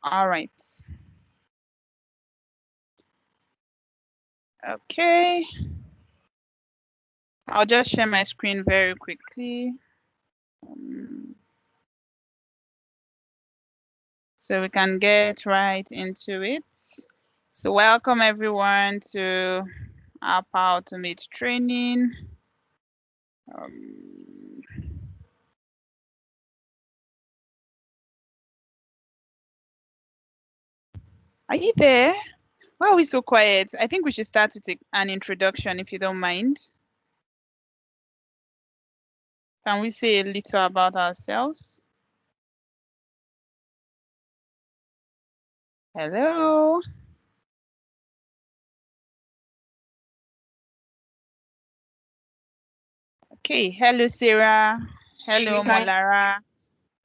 All right. Okay. I'll just share my screen very quickly. So we can get right into it. So welcome everyone to our Power Automate training. Are you there? Why are we so quiet? I think we should start with an introduction if you don't mind. Can we say a little about ourselves? Hello. Okay. Hello, Sarah. Hello, Molara.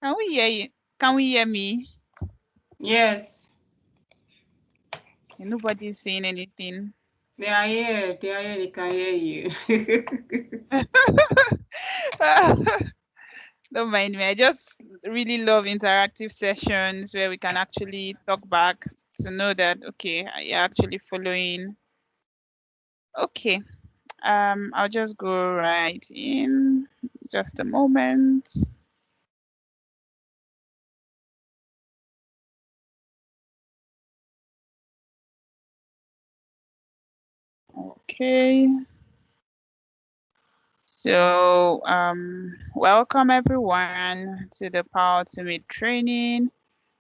Can we hear you? Can we hear me? Yes. Nobody is saying anything. They are here. They are here. They can hear you. Don't mind me. I just really love interactive sessions where we can actually talk back to know that, okay, you're actually following. Okay. I'll just go right in. Just a moment. Okay. So, welcome everyone to the Power Automate training.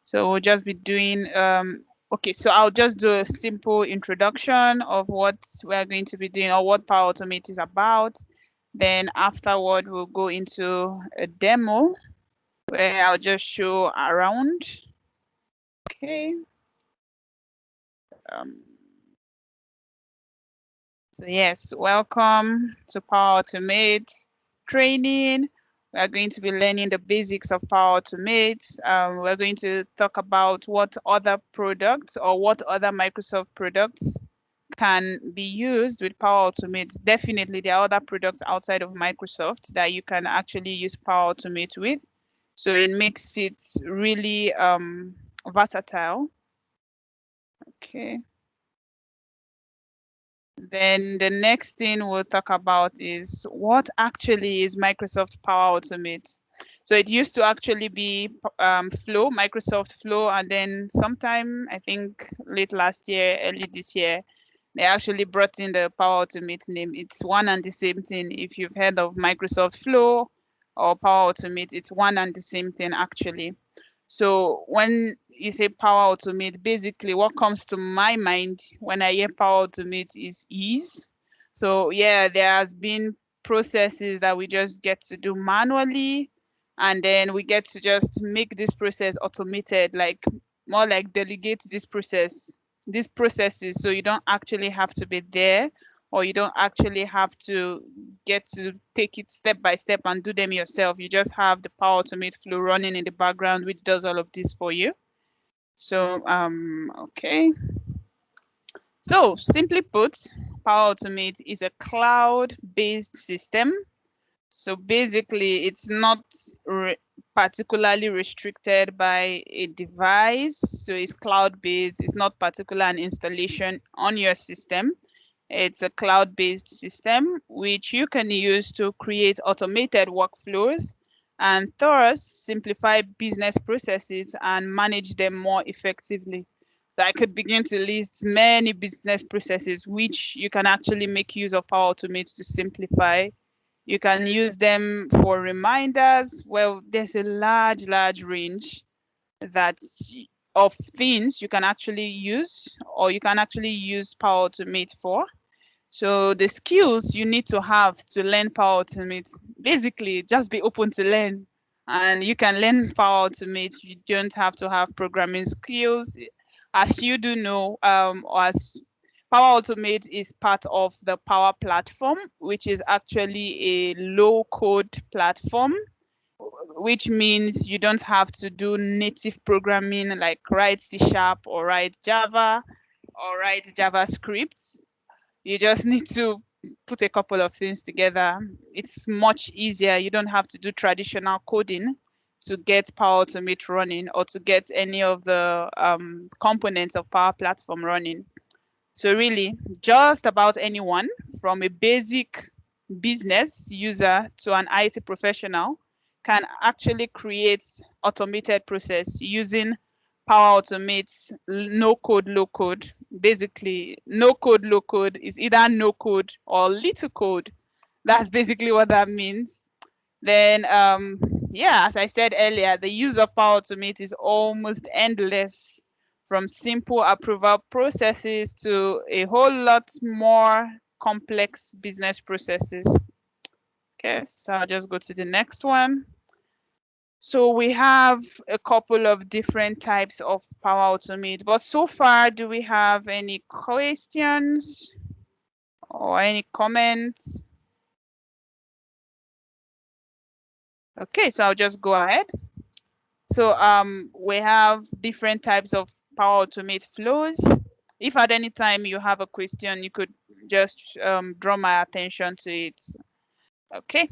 So we'll just be doing, okay, so I'll just do a simple introduction of what we're going to be doing or what Power Automate is about. Then afterward, we'll go into a demo where I'll just show around. Okay. So yes, welcome to Power Automate training. We are going to be learning the basics of Power Automate. We're going to talk about what other products or what other Microsoft products can be used with Power Automate. Definitely, there are other products outside of Microsoft that you can actually use Power Automate with. So it makes it really versatile. Okay. Then the next thing we'll talk about is what actually is Microsoft Power Automate. So it used to actually be Flow, Microsoft Flow, and then sometime, I think late last year, early this year, they actually brought in the Power Automate name. It's one and the same thing. If you've heard of Microsoft Flow or Power Automate, it's one and the same thing actually. So when you say Power Automate, basically what comes to my mind when I hear Power Automate is ease. So yeah, there has been processes that we just get to do manually, and then we get to just make this process automated, like more like delegate this process, these processes, so you don't actually have to be there, or you don't actually have to get to take it step by step and do them yourself. You just have the Power Automate flow running in the background, which does all of this for you. So, okay. So simply put, Power Automate is a cloud-based system. So basically, it's not particularly restricted by a device. So it's cloud-based. It's not particular an installation on your system. It's a cloud-based system which you can use to create automated workflows and thus simplify business processes and manage them more effectively. So I could begin to list many business processes which you can actually make use of Power Automate to simplify. You can use them for reminders. Well, there's a large range of things you can actually use, or you can actually use Power Automate for. So the skills you need to have to learn Power Automate, basically just be open to learn. And you can learn Power Automate. You don't have to have programming skills. As you do know, as Power Automate is part of the Power Platform, which is actually a low-code platform, which means you don't have to do native programming like write C# or write Java or write JavaScript. You just need to put a couple of things together. It's much easier. You don't have to do traditional coding. to get Power Automate running or to get any of the components of Power Platform running. So really, just about anyone from a basic business user to an IT professional can actually create automated process using Power Automate's no code, low code. Basically, no code, low code is either no code or little code. That's basically what that means. Then, yeah, as I said earlier, the use of Power Automate is almost endless, from simple approval processes to a whole lot more complex business processes. Okay, so I'll just go to the next one. So we have a couple of different types of Power Automate, but so far, do we have any questions or any comments? Okay, so I'll just go ahead. So we have different types of Power Automate flows. If at any time you have a question, you could just draw my attention to it. Okay.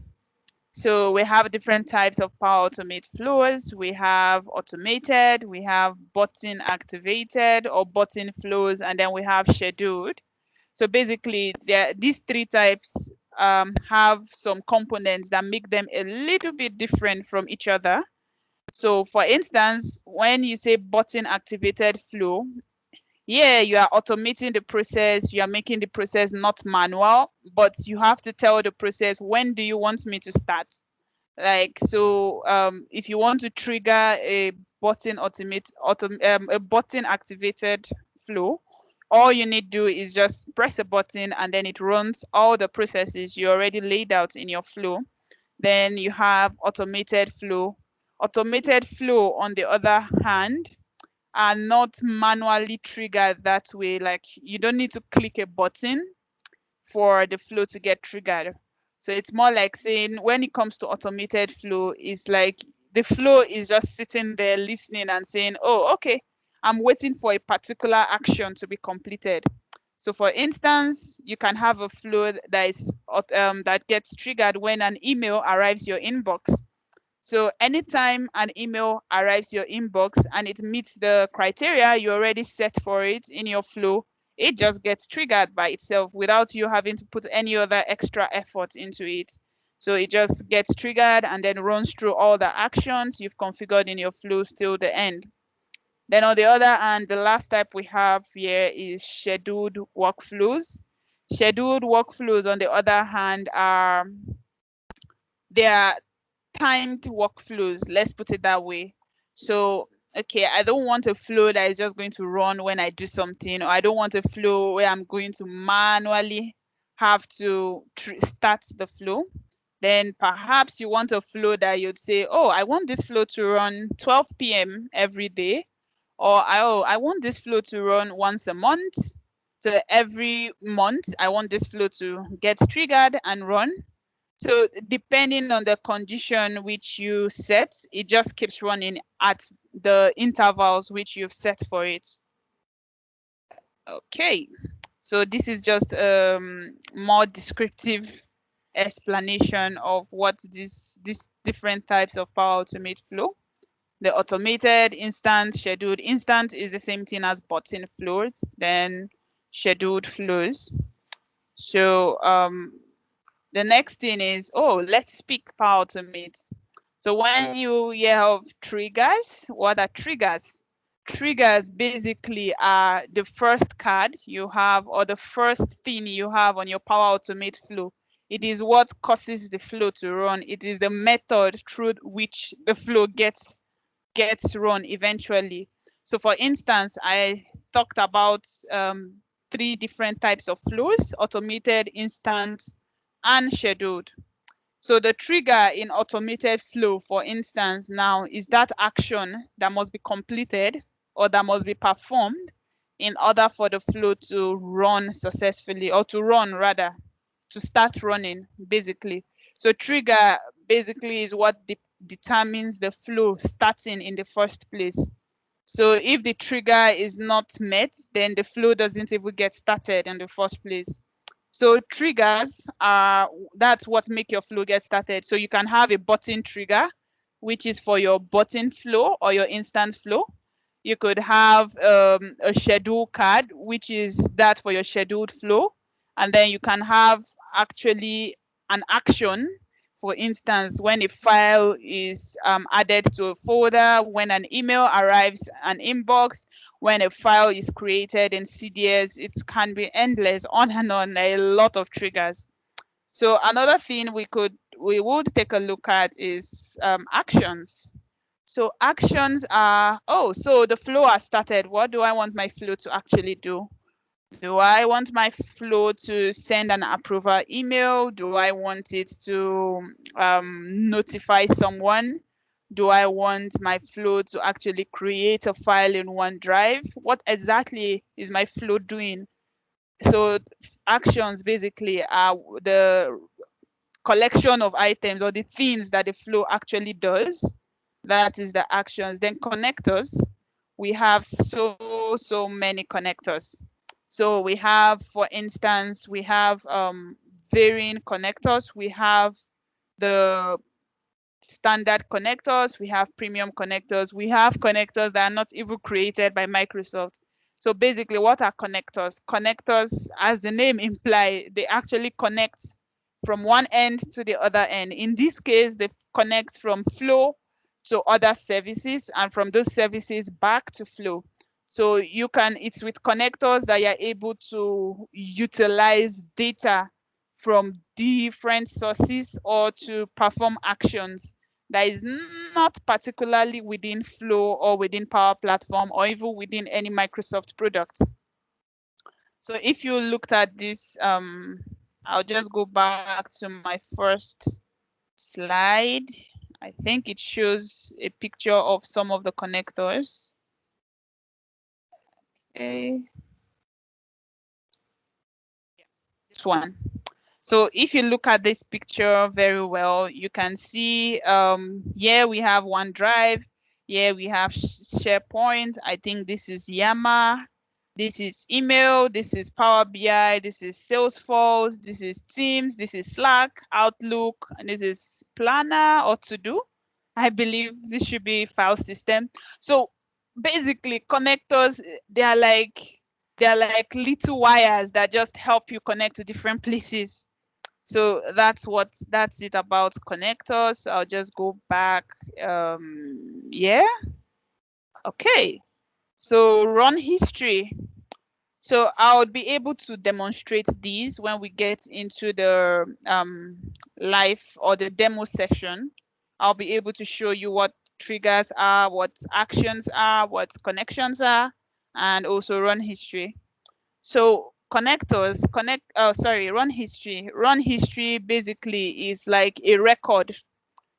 So we have different types of Power Automate flows. We have automated, we have button activated or button flows, and then we have scheduled. So basically, these three types have some components that make them a little bit different from each other. So for instance, when you say button activated flow, yeah, you are automating the process, you are making the process not manual, but you have to tell the process, when do you want me to start? Like, so if you want to trigger a button a button activated flow, all you need to do is just press a button and then it runs all the processes you already laid out in your flow. Then you have automated flow. Automated flow, on the other hand, are not manually triggered that way. Like, you don't need to click a button for the flow to get triggered. So it's more like saying, when it comes to automated flow, it's like the flow is just sitting there listening and saying, oh, okay, I'm waiting for a particular action to be completed. So for instance, you can have a flow that is that gets triggered when an email arrives your inbox. So anytime an email arrives your inbox and it meets the criteria you already set for it in your flow, it just gets triggered by itself without you having to put any other extra effort into it. So it just gets triggered and then runs through all the actions you've configured in your flows till the end. Then on the other hand, the last type we have here is scheduled workflows. Scheduled workflows, on the other hand, they are timed workflows, let's put it that way. So, okay, I don't want a flow that is just going to run when I do something, or I don't want a flow where I'm going to manually have to start the flow. Then perhaps you want a flow that you'd say, oh, I want this flow to run 12 p.m. every day, or I want this flow to run once a month. So every month, I want this flow to get triggered and run. So depending on the condition which you set, it just keeps running at the intervals which you've set for it. Okay, so this is just more descriptive explanation of what these different types of Power Automate flow. The automated, instant, scheduled. Instant is the same thing as button flows, then scheduled flows. So the next thing is, let's speak Power Automate. So when you hear of triggers, what are triggers? Triggers basically are the first card you have or the first thing you have on your Power Automate flow. It is what causes the flow to run. It is the method through which the flow gets run eventually. So for instance, I talked about 3 different types of flows: automated, instant, and scheduled. So the trigger in automated flow, for instance, now is that action that must be completed or that must be performed in order for the flow to run successfully, or to run rather, to start running, basically. So trigger basically is what determines the flow starting in the first place. So if the trigger is not met, then the flow doesn't even get started in the first place. So triggers are, that's what make your flow get started. So you can have a button trigger which is for your button flow or your instant flow. You could have a schedule card, which is that for your scheduled flow. And then you can have actually an action, for instance, when a file is added to a folder, when an email arrives an inbox, when a file is created in CDS. It can be endless, on and on, a lot of triggers. So another thing we would take a look at is actions. So actions are, so the flow has started. What do I want my flow to actually do? Do I want my flow to send an approval email? Do I want it to notify someone? Do I want my flow to actually create a file in OneDrive? What exactly is my flow doing? So actions basically are the collection of items or the things that the flow actually does. That is the actions. Then connectors, we have so many connectors. So we have, for instance, we have varying connectors. We have the standard connectors, we have premium connectors, we have connectors that are not even created by Microsoft. So basically, what are connectors? Connectors, as the name implies, they actually connect from one end to the other end. In this case, they connect from Flow to other services and from those services back to Flow. So it's with connectors that you're able to utilize data from different sources or to perform actions that is not particularly within Flow or within Power Platform or even within any Microsoft product. So if you looked at this, I'll just go back to my first slide. I think it shows a picture of some of the connectors. Okay. Yeah, this one. So if you look at this picture very well, you can see here we have OneDrive, here we have SharePoint. I think this is Yammer, this is email, this is Power BI, this is Salesforce, this is Teams, this is Slack, Outlook, and this is Planner or To Do. I believe this should be file system. So basically connectors, they are like little wires that just help you connect to different places. So that's it about connectors. So I'll just go back. Yeah. Okay. So run history. So I would be able to demonstrate these when we get into the live or the demo session. I'll be able to show you what triggers are, what actions are, what connections are, and also run history. So connectors, run history. Run history basically is like a record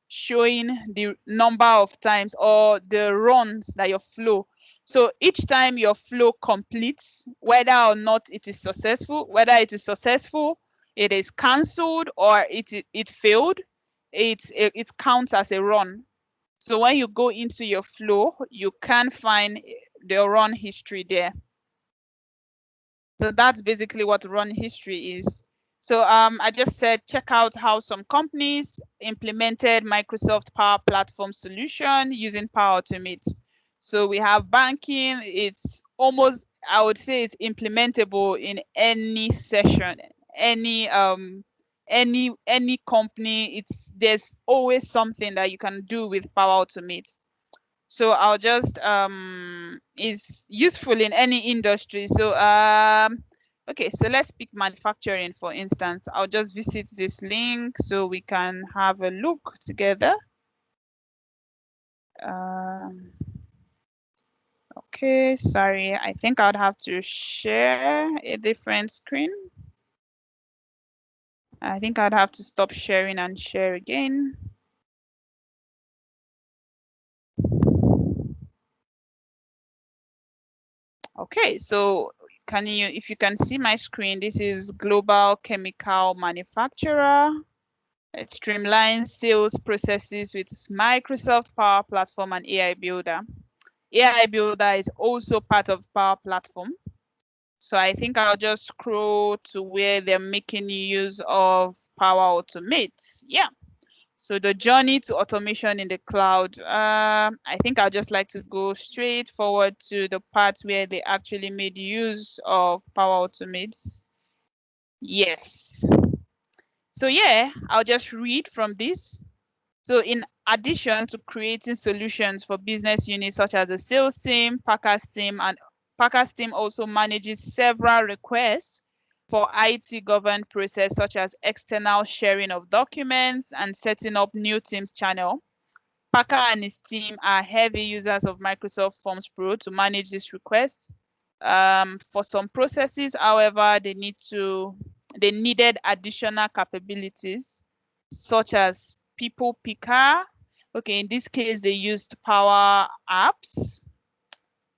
showing the number of times or the runs that your flow. So each time your flow completes, whether or not it is successful, it is cancelled or it failed, it counts as a run. So when you go into your flow, you can find the run history there. So that's basically what run history is. So I just said, check out how some companies implemented Microsoft Power Platform solution using Power Automate. So we have banking. It's almost, I would say, it's implementable in any session, any company. There's always something that you can do with Power Automate. So I'll just is useful in any industry. So okay, so let's pick manufacturing, for instance. I'll just visit this link so we can have a look together. Okay, sorry, I think I'd have to share a different screen. I think I'd have to stop sharing and share again. Okay, so if you can see my screen, this is global chemical manufacturer. It streamlines sales processes with Microsoft Power Platform and AI Builder. AI Builder is also part of Power Platform. So I think I'll just scroll to where they're making use of Power Automate. Yeah. So the journey to automation in the cloud, I think I'd just like to go straight forward to the part where they actually made use of Power Automate. Yes. So yeah, I'll just read from this. So in addition to creating solutions for business units such as the sales team, Packers team, and Packers team also manages several requests for IT governed process such as external sharing of documents and setting up new Teams channel. Packer and his team are heavy users of Microsoft Forms Pro to manage this request. For some processes, however, they needed additional capabilities such as people picker. Okay, in this case, they used Power Apps.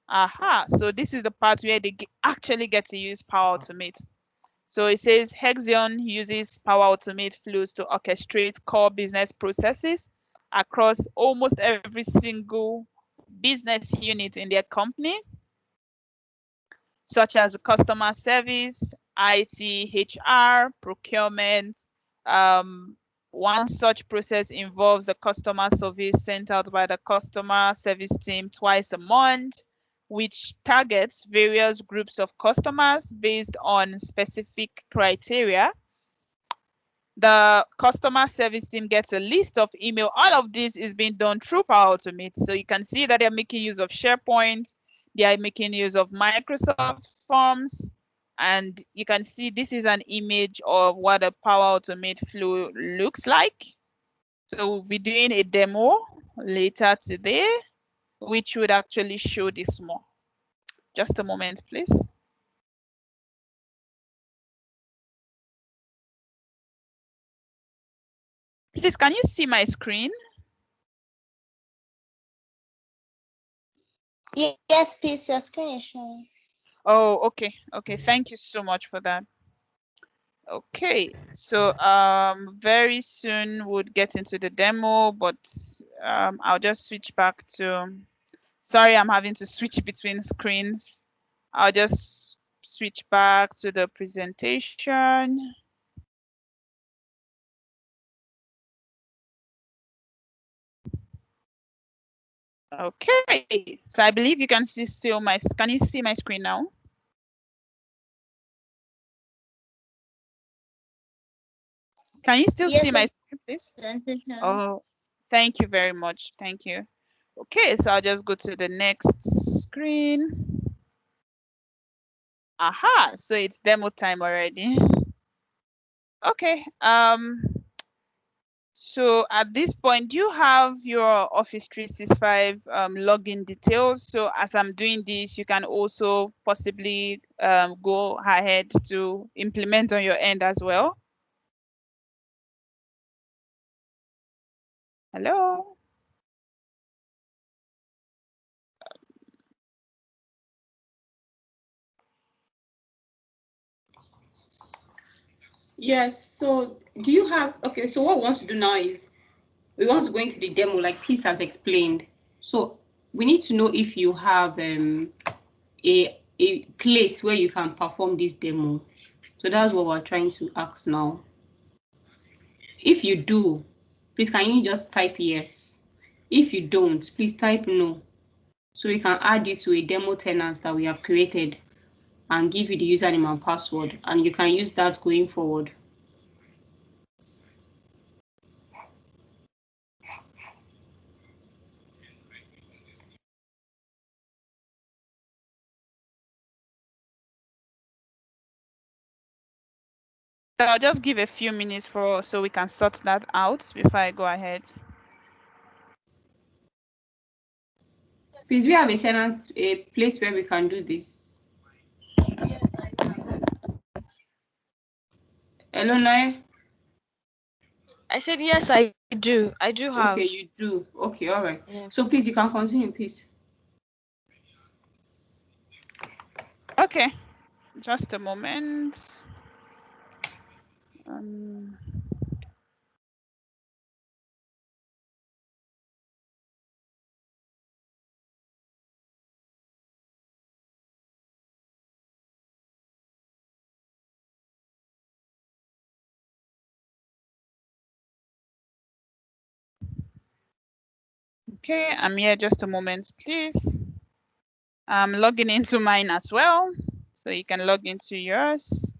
Aha, so this is the part where they actually get to use Power Automate. So it says Hexion uses Power Automate flows to orchestrate core business processes across almost every single business unit in their company, such as customer service, IT, HR, procurement. One such process involves the customer survey sent out by the customer service team twice a month, which targets various groups of customers based on specific criteria. The customer service team gets a list of email. All of this is being done through Power Automate. So you can see that they're making use of SharePoint, they are making use of Microsoft Forms, and you can see this is an image of what a Power Automate flow looks like. So we'll be doing a demo later today, which would actually show this more. Just a moment, please. Please, can you see my screen? Yes, please, your screen is showing. Oh, okay. Okay, thank you so much for that. Okay, so very soon we'll get into the demo, but I'll just switch back to, sorry, I'm having to switch between screens. I'll just switch back to the presentation. Okay, so I believe you can see still my, can you see my screen now? Can you still see my screen, please? Oh, thank you very much. Thank you. Okay, so I'll just go to the next screen. Aha, so it's demo time already. Okay, so at this point, you have your Office 365 login details. So as I'm doing this, you can also possibly go ahead to implement on your end as well. Hello? Yes, so do you have, okay, so what we want to do now is we want to go into the demo like Peace has explained. So we need to know if you have a place where you can perform this demo. So that's what we're trying to ask now. If you do, please can you just type yes? If you don't, please type no. So we can add you to a demo tenant that we have created and give you the username and password, and you can use that going forward. So I'll just give a few minutes for so we can sort that out before I go ahead. Please, we have a tenant, a place where we can do this. Hello, Nai? I said yes, I do. I do have. Okay, you do. Okay, all right. Yeah. So please, you can continue, please. Okay, just a moment. Okay, I'm here just a moment, please. I'm logging into mine as well, so you can log into yours.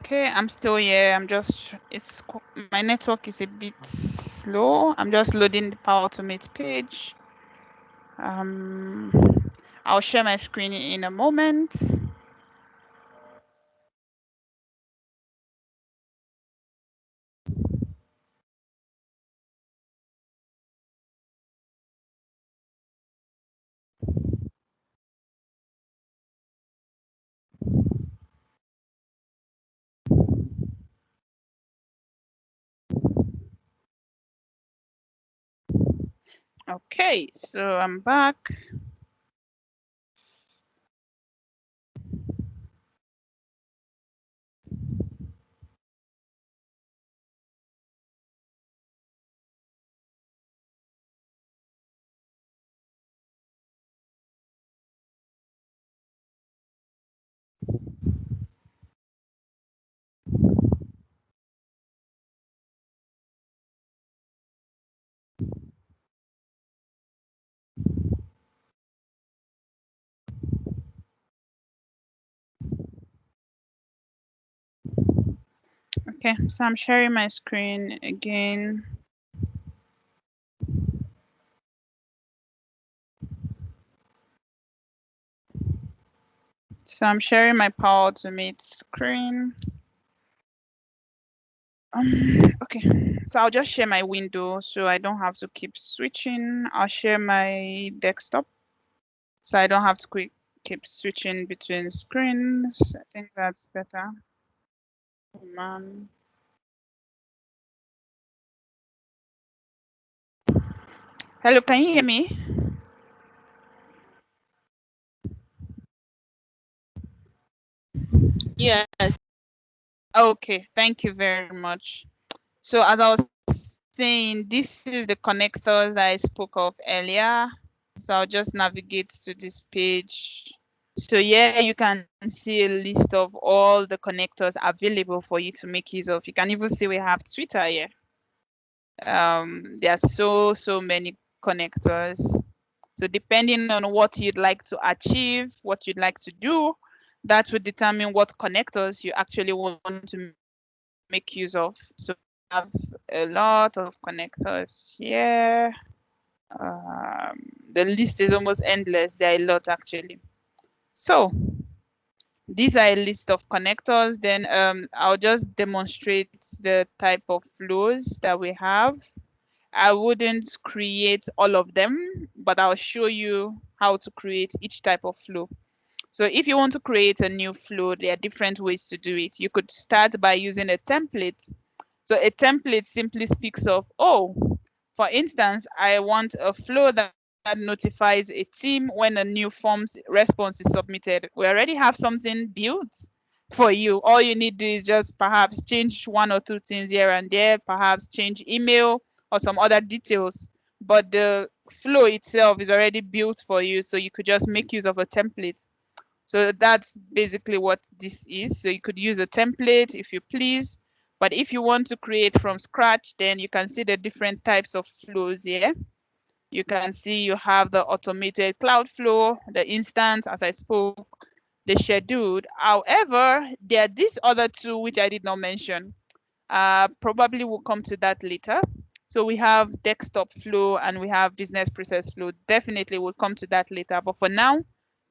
Okay, I'm still here. My network is a bit slow. I'm just loading the Power Automate page. I'll share my screen in a moment. Okay, so I'm back. Okay, so I'm sharing my screen again. So I'm sharing my Power Automate screen. Okay, so I'll just share my window so I don't have to keep switching. I'll share my desktop so I don't have to keep switching between screens. I think that's better. Oh, man. Hello, can you hear me? Yes. Okay, thank you very much. So as I was saying, this is the connectors I spoke of earlier. So I'll just navigate to this page. So yeah, you can see a list of all the connectors available for you to make use of. You can even see we have Twitter here. There are so many connectors. So depending on what you'd like to achieve, what you'd like to do, that would determine what connectors you actually want to make use of. So we have a lot of connectors here. The list is almost endless. There are a lot actually. So these are a list of connectors. Then I'll just demonstrate the type of flows that we have. I wouldn't create all of them, but I'll show you how to create each type of flow. So if you want to create a new flow, there are different ways to do it. You could start by using a template. So a template simply speaks of, oh, for instance, I want a flow that notifies a team when a new form's response is submitted. We already have something built for you. All you need to do is just perhaps change one or two things here and there, perhaps change email or some other details. But the flow itself is already built for you, so you could just make use of a template. So that's basically what this is. So you could use a template if you please. But if you want to create from scratch, then you can see the different types of flows here. You can see you have the automated cloud flow, the instance, as I spoke, the scheduled. However, there are these other two which I did not mention. Probably we'll come to that later. So we have desktop flow and we have business process flow. Definitely we'll come to that later. But for now,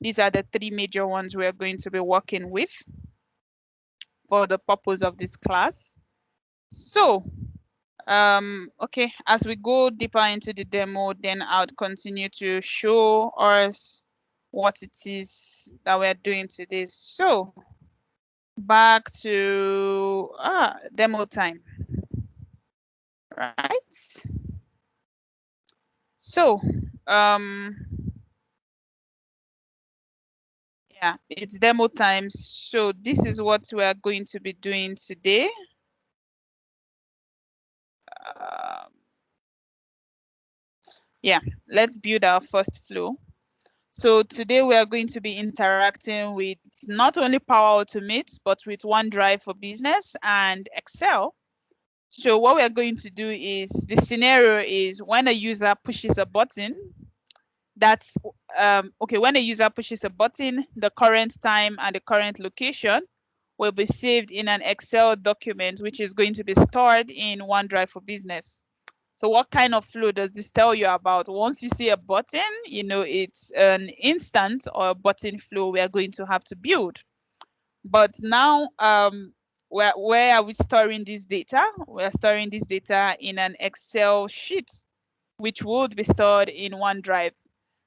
these are the three major ones we're going to be working with for the purpose of this class. So, okay, as we go deeper into the demo, then I'll continue to show us what it is that we're doing today. So, back to demo time, right? So, yeah, it's demo time. So this is what we are going to be doing today. Yeah, let's build our first flow. So today we are going to be interacting with not only Power Automate, but with OneDrive for Business and Excel. So what we are going to do is, the scenario is when a user pushes a button, that's okay, when a user pushes a button, the current time and the current location will be saved in an Excel document, which is going to be stored in OneDrive for Business. So what kind of flow does this tell you about? Once you see a button, you know it's an instant or a button flow we are going to have to build. But now, where are we storing this data? We are storing this data in an Excel sheet, which would be stored in OneDrive.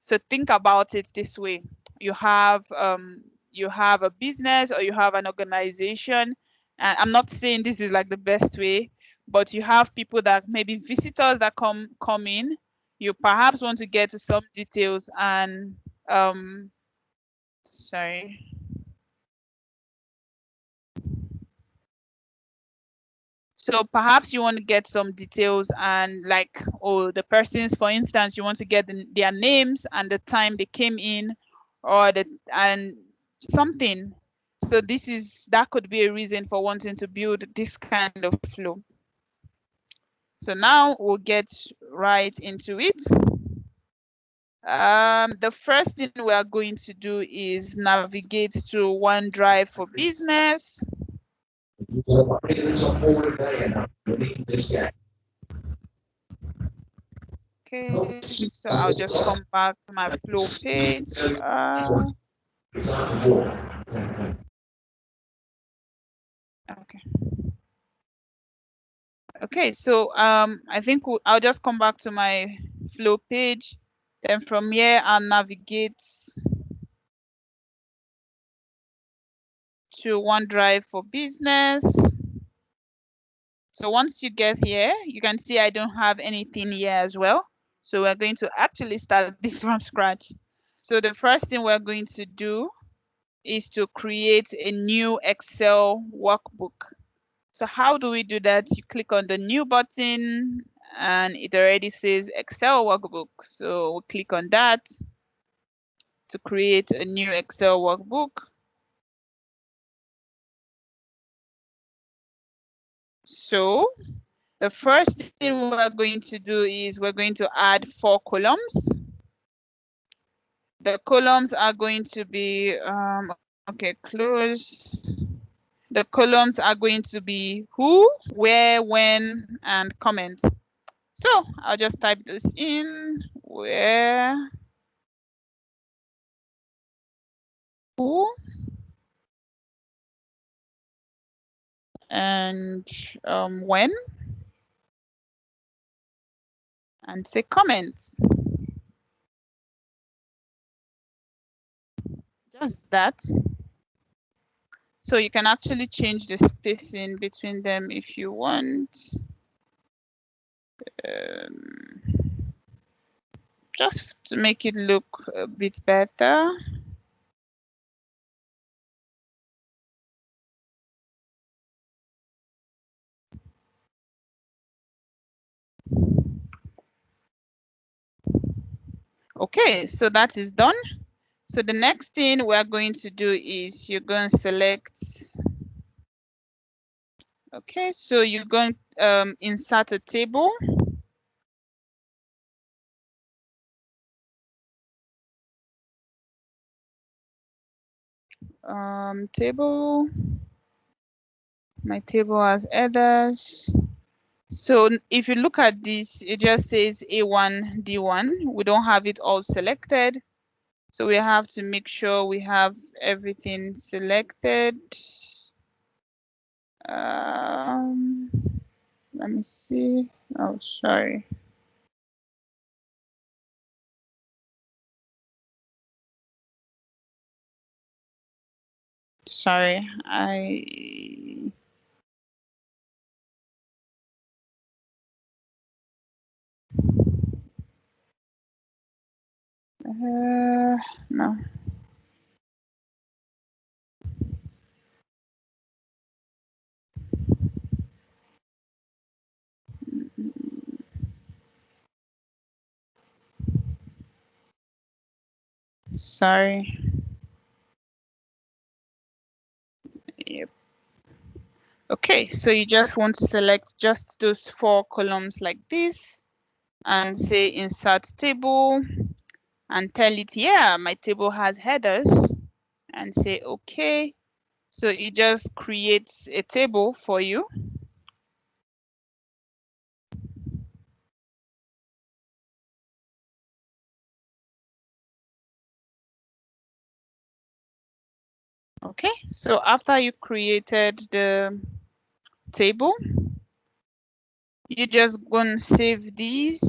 So think about it this way: you have a business or you have an organization, and I'm not saying this is like the best way, but you have people that maybe visitors that come in. You perhaps want to get some details and sorry. So perhaps you want to get some details and like, oh, the persons, for instance, you want to get their names and the time they came in, or and something. So that could be a reason for wanting to build this kind of flow. So now we'll get right into it. The first thing we are going to do is navigate to OneDrive for Business. Okay, so I'll just come back to my flow page. Okay. Okay, so I think I'll just come back to my flow page. Then from here, I'll navigate to OneDrive for Business. So once you get here, you can see I don't have anything here as well. So we're going to actually start this from scratch. So the first thing we're going to do is to create a new Excel workbook. So how do we do that? You click on the new button and it already says Excel workbook. So we'll click on that to create a new Excel workbook. So The first thing we're going to do is we're going to add 4 columns. The columns are going to be, okay, close. The columns are going to be who, where, when, and comments. So I'll just type this in, where, who, and when, and say comments. Just that. So you can actually change the spacing between them if you want. Just to make it look a bit better. Okay, so that is done. So the next thing we're going to do is you're going to select. Okay, so you're going to insert a table. Table. My table has headers. So if you look at this, it just says A1, D1. We don't have it all selected. So we have to make sure we have everything selected. Let me see. Oh, sorry. Sorry, no. Sorry. Yep. Okay, so you just want to select just those 4 columns like this and say insert table and tell it, yeah, my table has headers, and say okay. So it just creates a table for you. Okay, so after you created the table, you're just going to save these.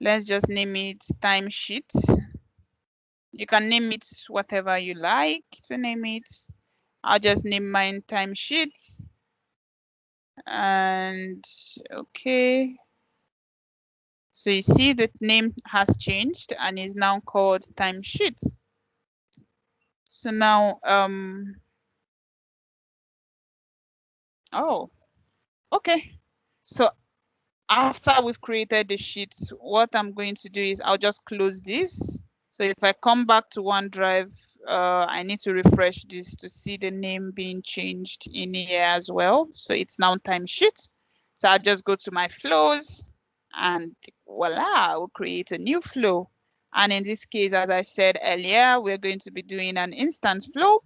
Let's just name it timesheet. You can name it whatever you like to name it. I'll just name mine timesheet. And okay. So you see the name has changed and is now called timesheet. So now, oh, okay. So after we've created the sheets, what I'm going to do is I'll just close this. So if I come back to OneDrive, I need to refresh this to see the name being changed in here as well. So it's now timesheet. So I'll just go to my flows and voila, we'll create a new flow. And in this case, as I said earlier, we're going to be doing an instant flow.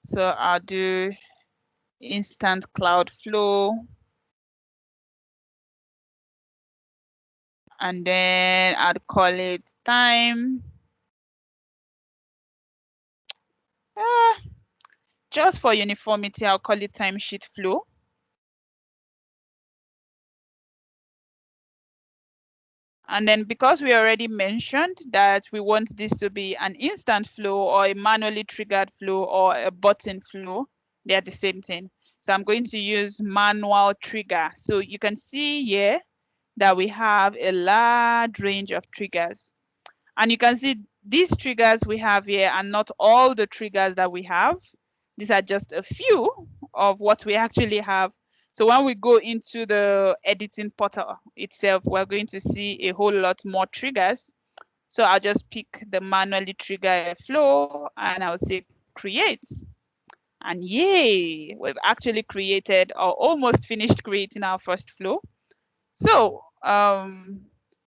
So I'll do instant cloud flow. And then I'd call it time. Just for uniformity, I'll call it timesheet flow. And then because we already mentioned that we want this to be an instant flow or a manually triggered flow or a button flow, they're the same thing. So I'm going to use manual trigger. So you can see here that we have a large range of triggers. And you can see these triggers we have here are not all the triggers that we have. These are just a few of what we actually have. So when we go into the editing portal itself, we're going to see a whole lot more triggers. So I'll just pick the manually trigger flow and I'll say create. And yay, we've actually created or almost finished creating our first flow. So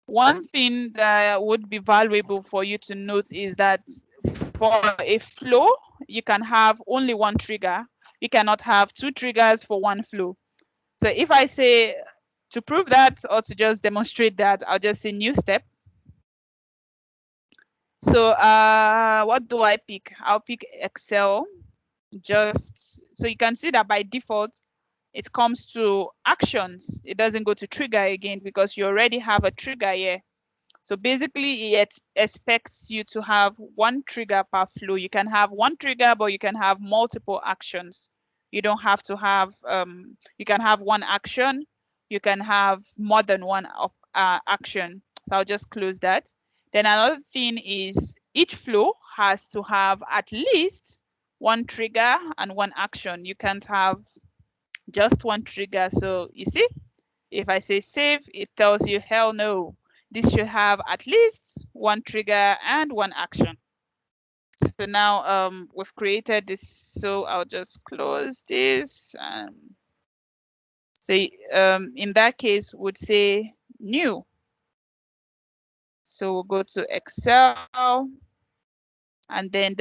one thing that would be valuable for you to note is that for a flow, you can have only one trigger. You cannot have two triggers for one flow. So if I say to prove that or to just demonstrate that, I'll just say new step. So what do I pick? I'll pick Excel. Just so you can see that by default, it comes to actions. It doesn't go to trigger again because you already have a trigger here. So basically, it expects you to have one trigger per flow. You can have one trigger, but you can have multiple actions. You don't have to have, you can have one action. You can have more than one action. So I'll just close that. Then another thing is each flow has to have at least one trigger and one action. You can't have just one trigger. So you see, if I say save, it tells you hell no. This should have at least one trigger and one action. So now we've created this. So I'll just close this. So in that case, would say new. So we'll go to Excel, and then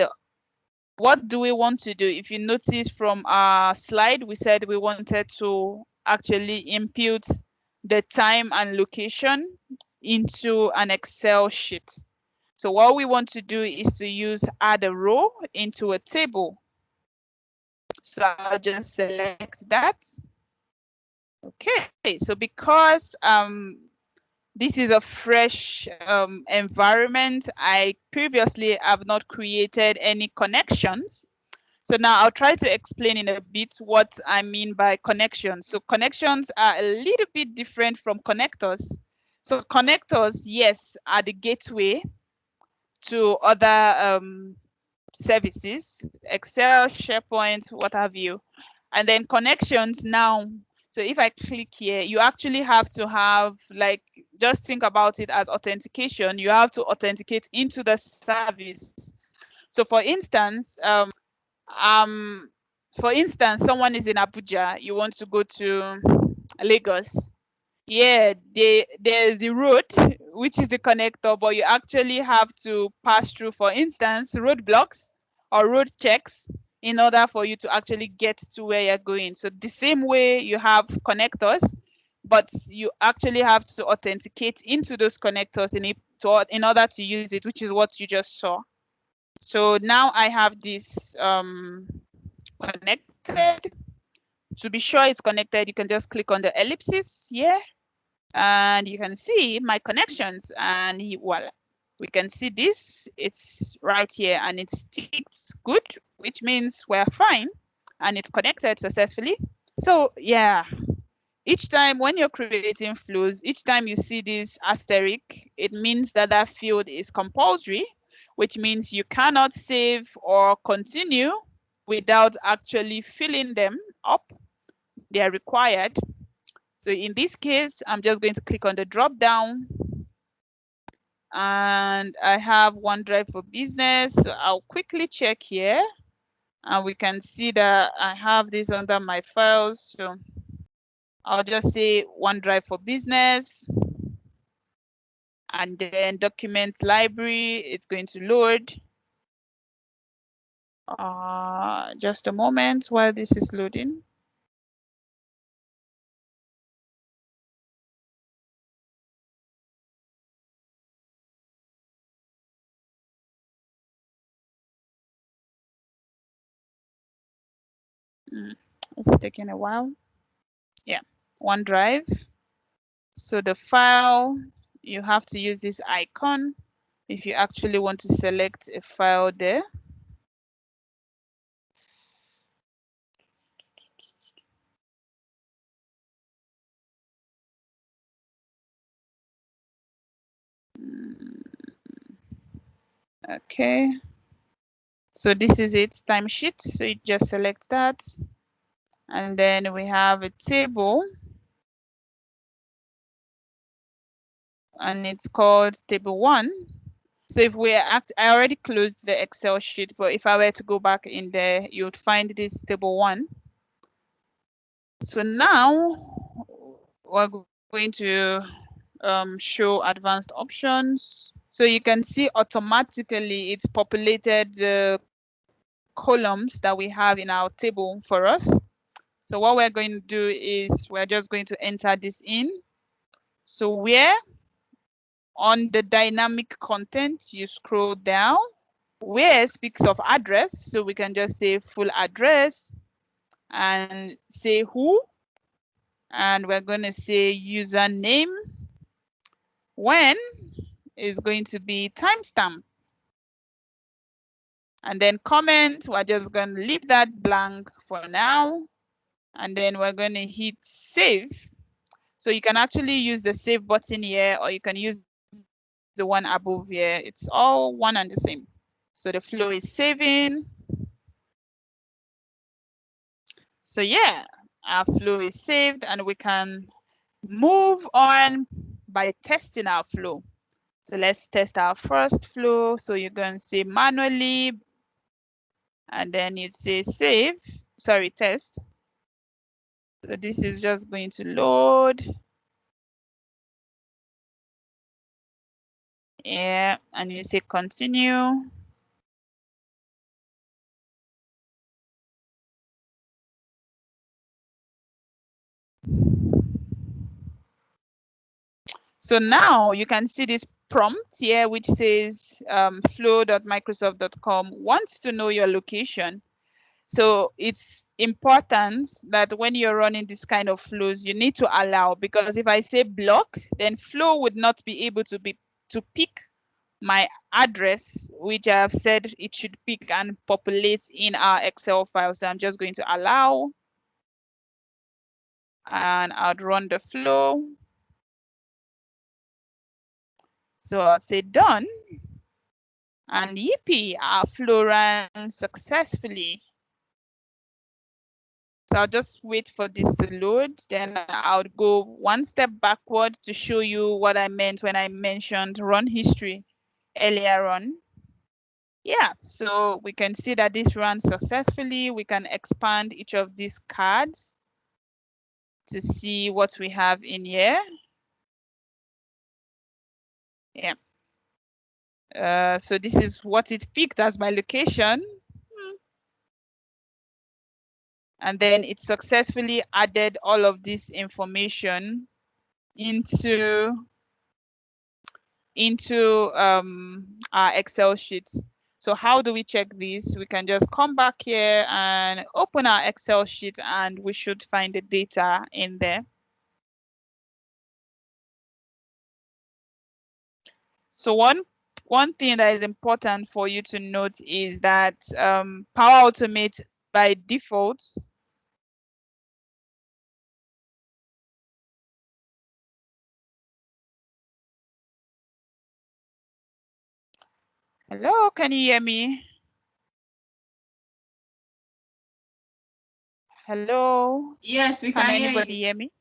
what do we want to do? If you notice from our slide, we said we wanted to actually input the time and location into an Excel sheet. So what we want to do is to use add a row into a table. So I'll just select that. Okay, so because this is a fresh environment, I previously have not created any connections. So now I'll try to explain in a bit what I mean by connections. So connections are a little bit different from connectors. So connectors, yes, are the gateway to other services, Excel, SharePoint, what have you. And then connections now. So if I click here, you actually have to have, like, just think about it as authentication. You have to authenticate into the service. So for instance, someone is in Abuja, you want to go to Lagos. Yeah, there's the road, which is the connector, but you actually have to pass through, for instance, roadblocks or road checks in order for you to actually get to where you're going. So the same way you have connectors, but you actually have to authenticate into those connectors in order to use it, which is what you just saw. So now I have this connected. To be sure it's connected, you can just click on the ellipsis here, and you can see my connections, and voila, we can see this. It's right here, and it's ticked good, which means we're fine, and it's connected successfully. So yeah, each time when you're creating flows, each time you see this asterisk, it means that that field is compulsory, which means you cannot save or continue without actually filling them up. They are required. So in this case, I'm just going to click on the drop down, and I have OneDrive for Business. So I'll quickly check here, and we can see that I have this under my files. So I'll just say OneDrive for Business, and then document library, it's going to load. Just a moment while this is loading. It's taking a while. Yeah, OneDrive. So the file, you have to use this icon if you actually want to select a file there. Okay. So this is its timesheet. So you just select that. And then we have a table. And it's called table 1. So if I already closed the Excel sheet, but if I were to go back in there, you would find this table 1. So now we're going to show advanced options. So you can see automatically it's populated the columns that we have in our table for us. So what we're going to do is we're just going to enter this in. So where on the dynamic content, you scroll down, where speaks of address. So we can just say full address and say who, and we're going to say username. When is going to be timestamp. And then comment, we're just going to leave that blank for now. And then we're going to hit save. So you can actually use the save button here, or you can use the one above here. It's all one and the same. So the flow is saving. So yeah, our flow is saved, and we can move on by testing our flow. So let's test our first flow. So you're going to say manually, and then you'd say save, sorry, test. So this is just going to load. Yeah, and you say continue. So now you can see this prompt here, which says flow.microsoft.com wants to know your location. So it's important that when you're running this kind of flows, you need to allow, because if I say block, then flow would not be able to pick my address, which I have said it should pick and populate in our Excel file. So I'm just going to allow, and I'd run the flow. So I'll say done, and yippee, our flow ran successfully. So I'll just wait for this to load. Then I'll go one step backward to show you what I meant when I mentioned run history earlier on. Yeah, so we can see that this ran successfully. We can expand each of these cards to see what we have in here. Yeah. So this is what it picked as my location. And then it successfully added all of this information into our Excel sheet. So how do we check this? We can just come back here and open our Excel sheet, and we should find the data in there. So one thing that is important for you to note is that Power Automate by default Hello, can you hear me? Hello? Yes, we Can can hear anybody you. hear me?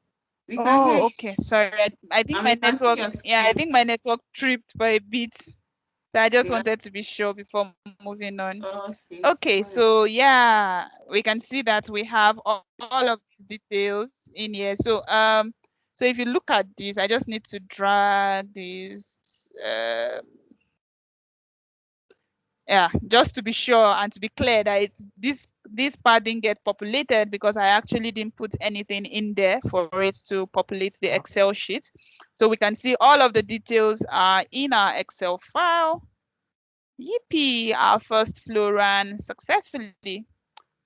We can hear you. Okay, sorry. I think And my we can see network, your yeah, I screen. think my network tripped for a bit. So I just Yeah. wanted to be sure before moving on. Okay. Okay, Alright. so yeah, we can see that we have all of the details in here. So so if you look at this, I just need to drag this. Yeah, just to be sure and to be clear that this part didn't get populated because I actually didn't put anything in there for it to populate the Excel sheet. So we can see all of the details are in our Excel file. Yippee, our first flow ran successfully.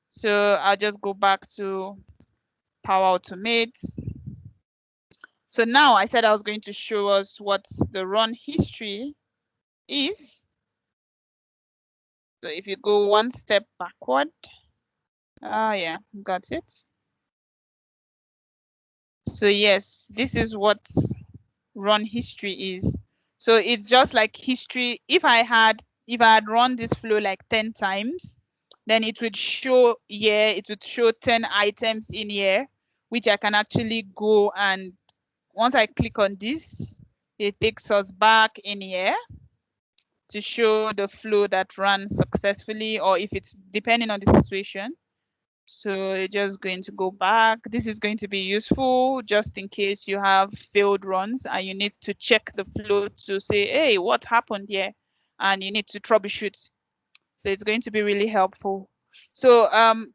So I'll just go back to Power Automate. So now I said I was going to show us what the run history is. So if you go one step backward, yeah, got it. So yes, this is what run history is. So it's just like history. If I had run this flow like 10 times, then it would show here, it would show 10 items in here, which I can actually go, and once I click on this, it takes us back in here. to show the flow that ran successfully, or if it's depending on the situation. So you're just going to go back. This is going to be useful just in case you have failed runs and you need to check the flow to say, hey, what happened here? And you need to troubleshoot. So it's going to be really helpful. So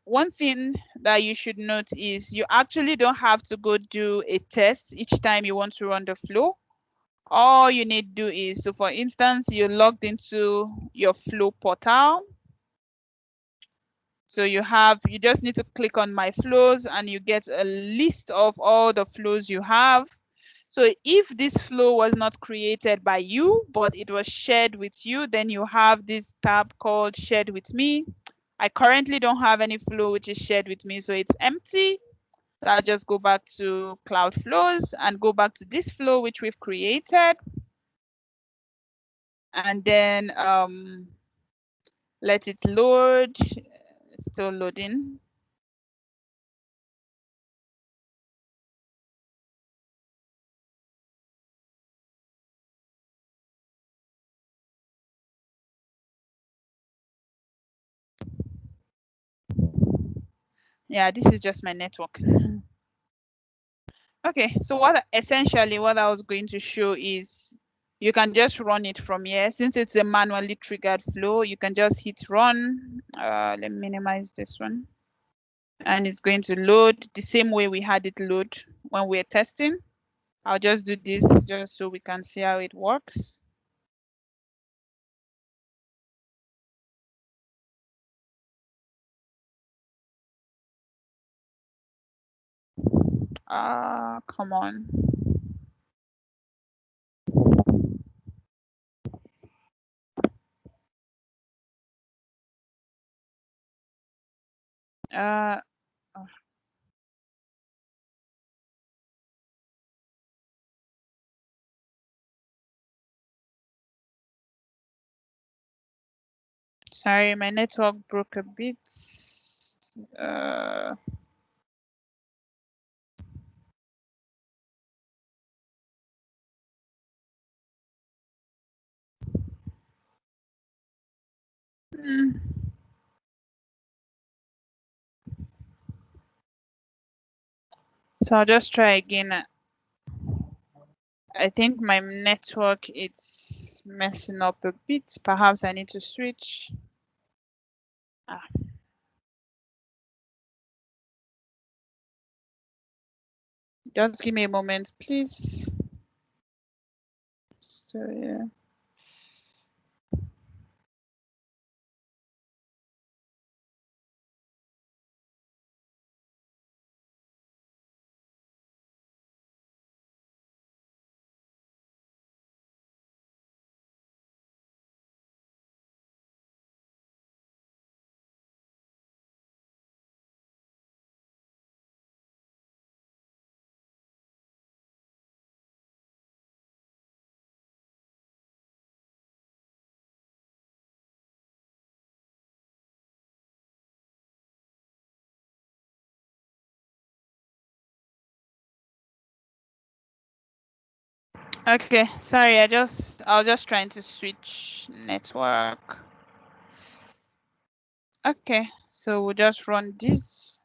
one thing that you should note is you actually don't have to go do a test each time you want to run the flow. All you need to do is, so for instance, you're logged into your flow portal. So you just need to click on my flows and you get a list of all the flows you have. So if this flow was not created by you, but it was shared with you, then you have this tab called shared with me. I currently don't have any flow which is shared with me, so it's empty. So I'll just go back to Cloud Flows and go back to this flow which we've created. And then let it load. It's still loading. Yeah, this is just my network. Okay, so essentially what I was going to show is you can just run it from here. Since it's a manually triggered flow, you can just hit run. Let me minimize this one. And it's going to load the same way we had it load when we were testing. I'll just do this just so we can see how it works. Come on. Oh. Sorry, my network broke a bit. So I'll just try again. I think my network is messing up a bit. Perhaps I need to switch. Just give me a moment, please. So, yeah. Okay, sorry, I was just trying to switch network. Okay, so we'll just run this.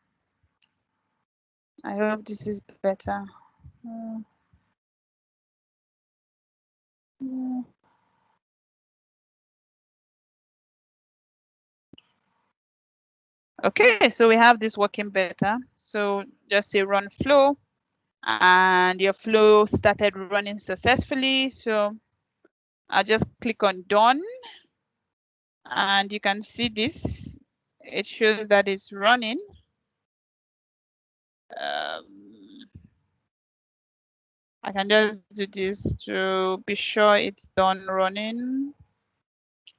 I hope this is better. Okay, so we have this working better. So just say run flow, and your flow started running successfully. So I'll just click on done, and you can see this. It shows that it's running. I can just do this to be sure it's done running.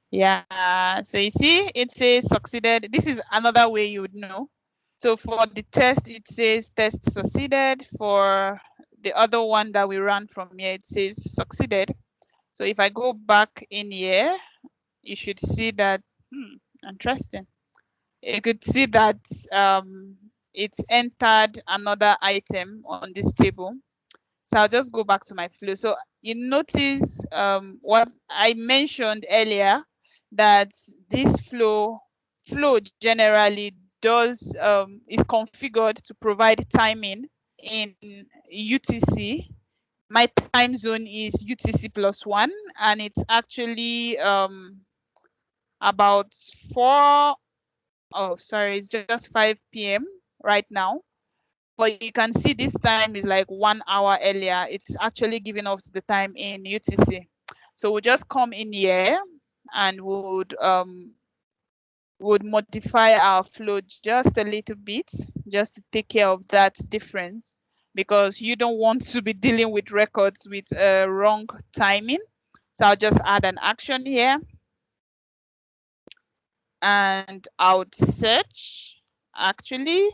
Yeah, so you see, it says succeeded. This is another way you would know. So for the test, it says test succeeded. For the other one that we ran from here, it says succeeded. So if I go back in here, you should see that, interesting. You could see that it's entered another item on this table. So I'll just go back to my flow. So you notice what I mentioned earlier, that this flow generally does is configured to provide timing in UTC. My time zone is UTC +1, and it's actually about 4. Oh, sorry, it's just 5 p.m. right now. But you can see this time is like 1 hour earlier. It's actually giving us the time in UTC. So we'll just come in here and would modify our flow just a little bit, just to take care of that difference, because you don't want to be dealing with records with wrong timing. So I'll just add an action here, and I would search actually.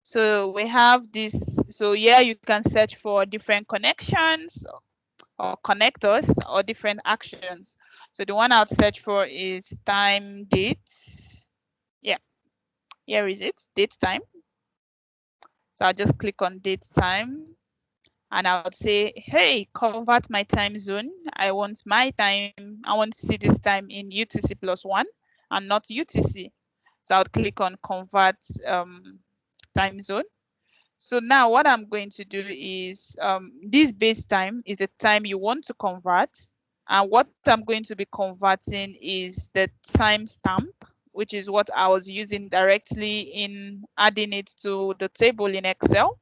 So we have this. So yeah, you can search for different connections or connectors or different actions. So the one I'll search for is time date. Yeah, here is it, date time. So I'll just click on date time, and I would say, hey, convert my time zone. I want my time. I want to see this time in UTC +1 and not UTC. So I would click on convert time zone. So now what I'm going to do is this base time is the time you want to convert. And what I'm going to be converting is the timestamp, which is what I was using directly in adding it to the table in Excel.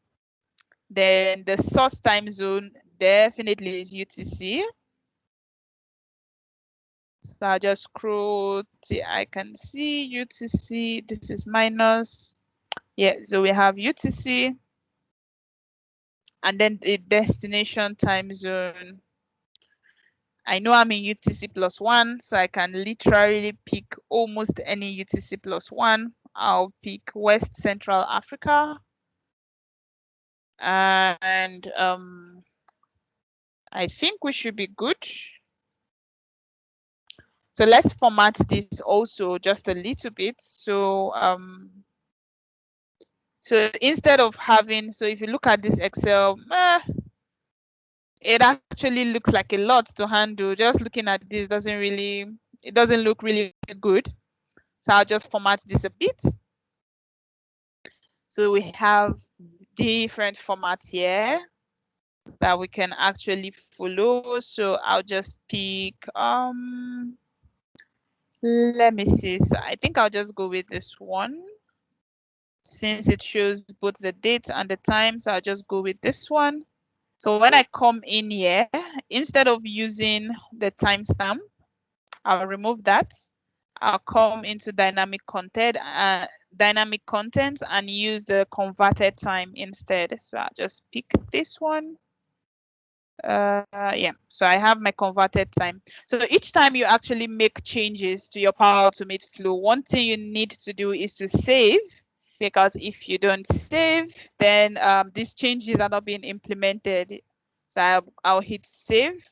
Then the source time zone definitely is UTC. So I'll just scroll till I can see UTC. This is minus. Yeah, so we have UTC. And then the destination time zone. I know I'm in UTC +1, so I can literally pick almost any UTC +1. I'll pick West Central Africa. And I think we should be good. So let's format this also just a little bit. So so instead of having, so if you look at this Excel, it actually looks like a lot to handle. Just looking at this doesn't really, it doesn't look really good. So I'll just format this a bit. So we have different formats here that we can actually follow. So I'll just pick, let me see. So I think I'll just go with this one, since it shows both the date and the time. So I'll just go with this one. So when I come in here, instead of using the timestamp, I'll remove that. I'll come into dynamic content and use the converted time instead. So I'll just pick this one. Yeah, so I have my converted time. So each time you actually make changes to your Power Automate flow, one thing you need to do is to save, because if you don't save, then these changes are not being implemented. So I'll hit save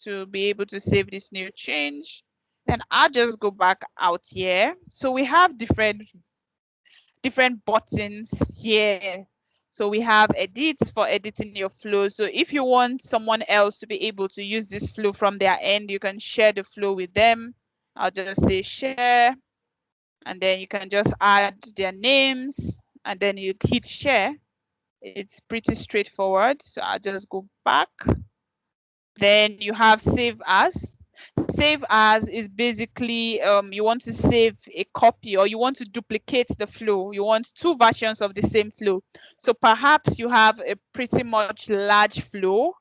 to be able to save this new change. Then I'll just go back out here. So we have different buttons here. So we have edits for editing your flow. So if you want someone else to be able to use this flow from their end, you can share the flow with them. I'll just say share, and then you can just add their names, and then you hit share. It's pretty straightforward. So I'll just go back. Then you have save as. Save as is basically you want to save a copy, or you want to duplicate the flow. You want two versions of the same flow. So perhaps you have a pretty much large flow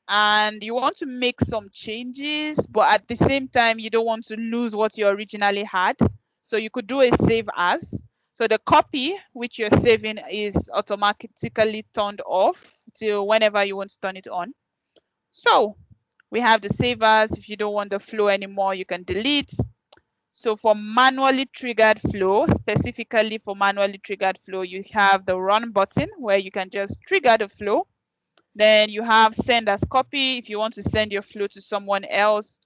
and you want to make some changes, but at the same time, you don't want to lose what you originally had. So you could do a save as. So the copy which you're saving is automatically turned off till whenever you want to turn it on. So we have the save as. If you don't want the flow anymore, you can delete. So for manually triggered flow, specifically for manually triggered flow, you have the run button where you can just trigger the flow. Then you have send as copy if you want to send your flow to someone else.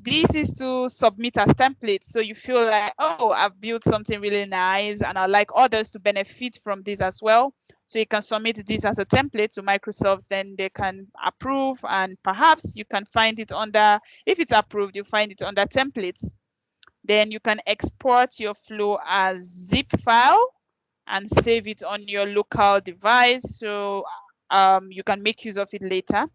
This is to submit as templates. So you feel like, oh, I've built something really nice and I'd like others to benefit from this as well. So you can submit this as a template to Microsoft, then they can approve, and perhaps you can find it under, if it's approved, you find it under templates. Then you can export your flow as zip file and save it on your local device, so you can make use of it later.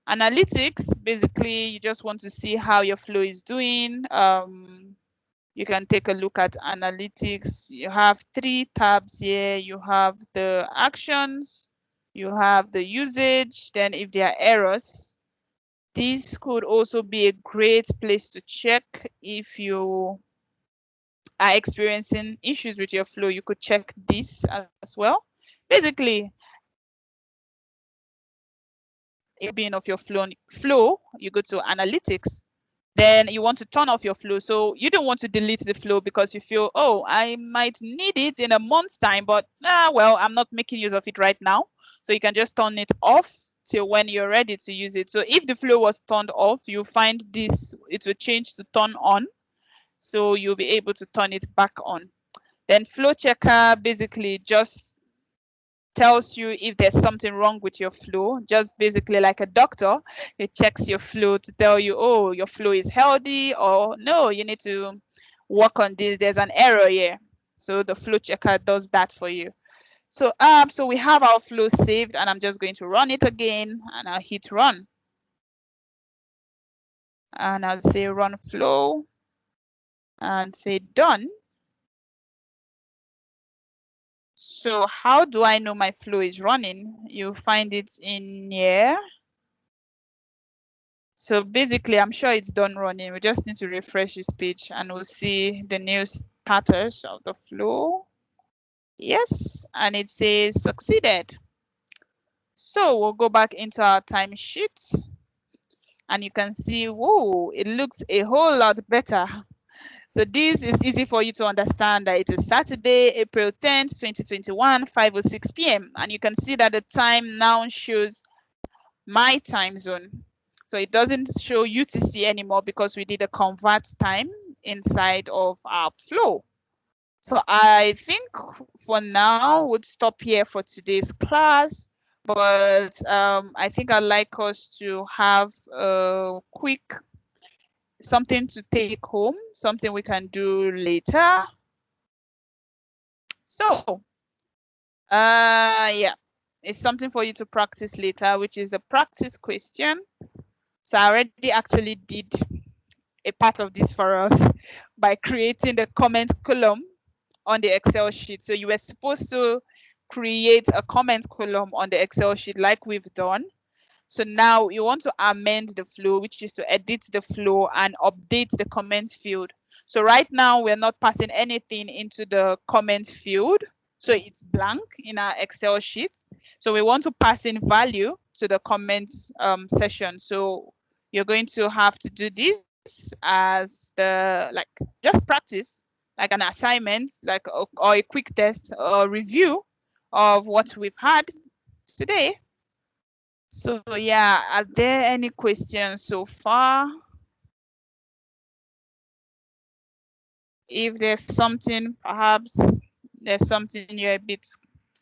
Analytics, basically, you just want to see how your flow is doing. You can take a look at analytics. You have 3 tabs here. You have the actions, you have the usage, then if there are errors, this could also be a great place to check. If you are experiencing issues with your flow, you could check this as well. Basically, being of your flow, you go to analytics, then you want to turn off your flow. So you don't want to delete the flow because you feel, oh, I might need it in a month's time, but well, I'm not making use of it right now. So you can just turn it off till when you're ready to use it. So if the flow was turned off, you find this, it will change to turn on. So you'll be able to turn it back on. Then flow checker basically just tells you if there's something wrong with your flow, just basically like a doctor. It checks your flow to tell you, oh, your flow is healthy, or no, you need to work on this, there's an error here. So the flow checker does that for you. So so we have our flow saved, and I'm just going to run it again, and I'll hit run, and I'll say run flow and say done. So how do I know my flow is running? You find it in here. So basically, I'm sure it's done running. We just need to refresh this page and we'll see the new status of the flow. Yes, and it says succeeded. So we'll go back into our timesheet and you can see, whoa, it looks a whole lot better. So this is easy for you to understand that it is Saturday, April 10th, 2021, 5:06 p.m. And you can see that the time now shows my time zone. So it doesn't show UTC anymore because we did a convert time inside of our flow. So I think for now we'll stop here for today's class, but I think I'd like us to have a quick something to take home, something we can do later. So yeah, it's something for you to practice later, which is the practice question. So I already actually did a part of this for us by creating the comment column on the Excel sheet. So you were supposed to create a comment column on the Excel sheet like we've done. So now you want to amend the flow, which is to edit the flow and update the comment field. So right now we're not passing anything into the comment field. So it's blank in our Excel sheet. So we want to pass in value to the comments session. So you're going to have to do this as the, like, just practice, like an assignment, like or a quick test or review of what we've had today. So yeah, are there any questions so far? If there's something, perhaps there's something you're a bit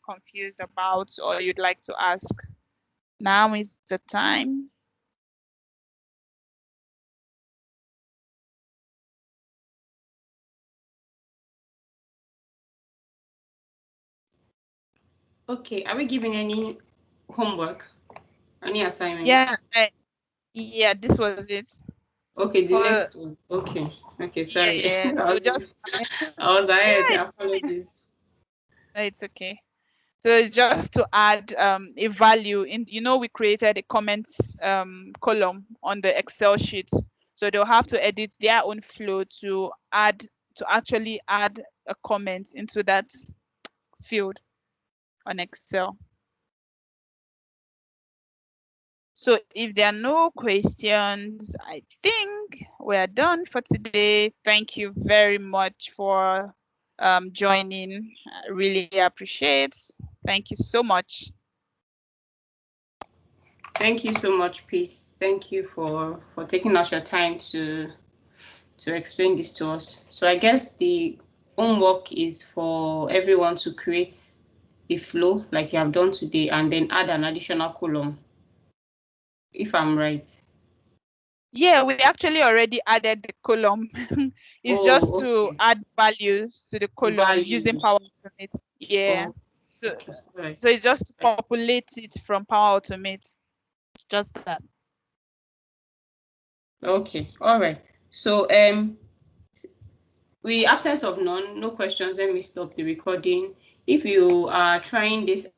confused about or you'd like to ask, now is the time. Okay, are we giving any homework? Any assignments? Yeah, yeah, this was it. Okay, the next one. Okay, sorry. Yeah, I was ahead. yeah, Apologies. it's okay. So it's just to add a value in, we created a comments column on the Excel sheet. So they'll have to edit their own flow to actually add a comment into that field on Excel. So if there are no questions, I think we're done for today. Thank you very much for joining. I really appreciate. Thank you so much. Thank you so much, Peace. Thank you for taking out your time to explain this to us. So I guess the homework is for everyone to create a flow like you have done today and then add an additional column, if I'm right. Yeah, we actually already added the column. It's just Oh, to okay. add values to the column using Values. Power Automate. Yeah. Oh, So, okay. All right. so it's just to populate it from Power Automate. Just that. Okay. All right. So with absence of none, no questions, let me stop the recording. If you are trying this